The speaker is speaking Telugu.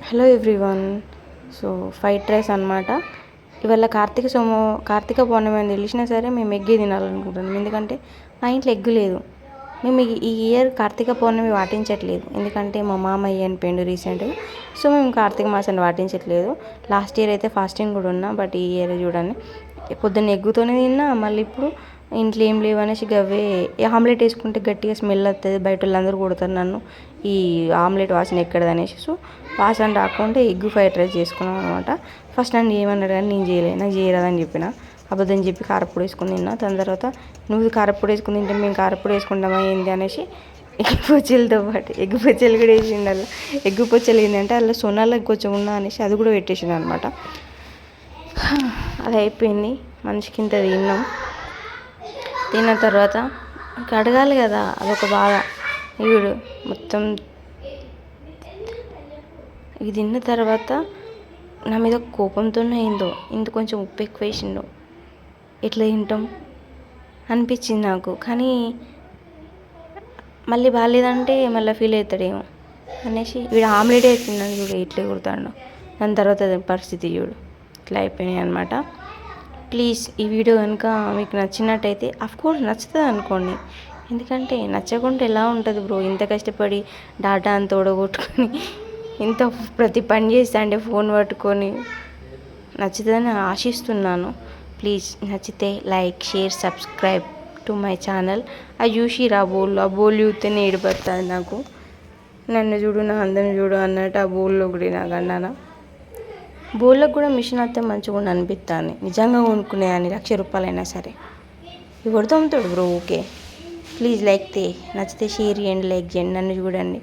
Hello everyone. So fried rice అనమాట. ఇవాళ కార్తీక పౌర్ణమి అని తెలిసినా సరే మేము ఎగ్గే తినాలనుకుంటున్నాం. ఎందుకంటే మా ఇంట్లో ఎగ్గు లేదు. మేము ఈ ఇయర్ కార్తీక పౌర్ణమి పాటించట్లేదు. ఎందుకంటే మా మామయ్య చనిపోయిండు రీసెంట్గా. సో మేము కార్తీక మాసాన్ని పాటించట్లేదు. లాస్ట్ ఇయర్ అయితే ఫాస్టింగ్ కూడా ఉన్నా. బట్ ఈ ఇయర్ చూడండి పొద్దున్న ఎగ్గుతోనే తిన్నా. మళ్ళీ ఇప్పుడు ఇంట్లో ఏం లేవు అనేసి గవ్వే ఆమ్లెట్ వేసుకుంటే గట్టిగా స్మెల్ వస్తుంది, బయట వాళ్ళందరూ కొడతారు నన్ను, ఈ ఆమ్లెట్ వాసన ఎక్కడది అనేసి. సో వాసన రాకుండా ఎగ్ ఫ్రైడ్ రైస్ చేసుకున్నాం అనమాట. ఫస్ట్ నన్ను చేయమన్నాడు కానీ నేను చేయలేదు, నాకు చేయరాదని చెప్పిన. అబద్ధం చెప్పి కారపొడి వేసుకుని తిన్నా. దాని తర్వాత నువ్వు కారపొడి వేసుకుని తింటే మేము కారపొడి వేసుకుంటామా ఏంది అనేసి ఎగ్ పొచ్చలతో పాటు ఎగ్ పొచ్చలు కూడా వేసిండు. అలా ఎగ్ పొచ్చలు ఏంటంటే అలా సొనాలకు కొంచెం ఉన్నా అనేసి అది కూడా పెట్టేసిండు అనమాట. అది అయిపోయింది. మనిషికి ఇంత తిన్నాం. తిన్న తర్వాత కడగాలి కదా, అదొక బాధ. వీడు మొత్తం ఇది తిన్న తర్వాత నా మీద కోపంతోనే అయిందో ఇంత కొంచెం ఉప్పు ఎక్కువ వేసిండు, ఎట్లా తింటాం అనిపించింది నాకు. కానీ మళ్ళీ బాగాలేదంటే మళ్ళీ ఫీల్ అవుతాడేమో అనేసి వీడు ఆమ్లెట్ వేస్తున్నాడు చూడు, ఇట్లా కుడతాడు. దాని తర్వాత పరిస్థితి చూడు ఇట్లా అయిపోయినాయి అనమాట. ప్లీజ్ ఈ వీడియో కనుక మీకు నచ్చినట్టయితే అఫ్కోర్స్ నచ్చుతుంది అనుకోండి. ఎందుకంటే నచ్చకుండా ఎలా ఉంటుంది బ్రో? ఇంత కష్టపడి డాటా అంత ఓడగొట్టుకొని ఇంత ప్రతి పని చేస్తా అంటే ఫోన్ పట్టుకొని నచ్చుతుందని ఆశిస్తున్నాను. ప్లీజ్ నచ్చితే like, share, subscribe to my channel. ఆ చూసి ఆ బోల్ చూస్తేనే ఏడుపడుతుంది నాకు. నన్ను చూడు, నా అందరిని చూడు అన్నట్టు ఆ బోల్లో కూడా నాకు అన్నాను. బోళ్ళకు కూడా మిషన్ వస్తే మంచిగా అనిపిస్తుంది. నిజంగా కొనుక్కునేదాన్ని, ₹1,00,000 సరే. ఎవరు తమ్ముతాడు బ్రో? ఓకే ప్లీజ్ నచ్చితే షేర్ చేయండి, లైక్ చేయండి, నన్ను చూడండి.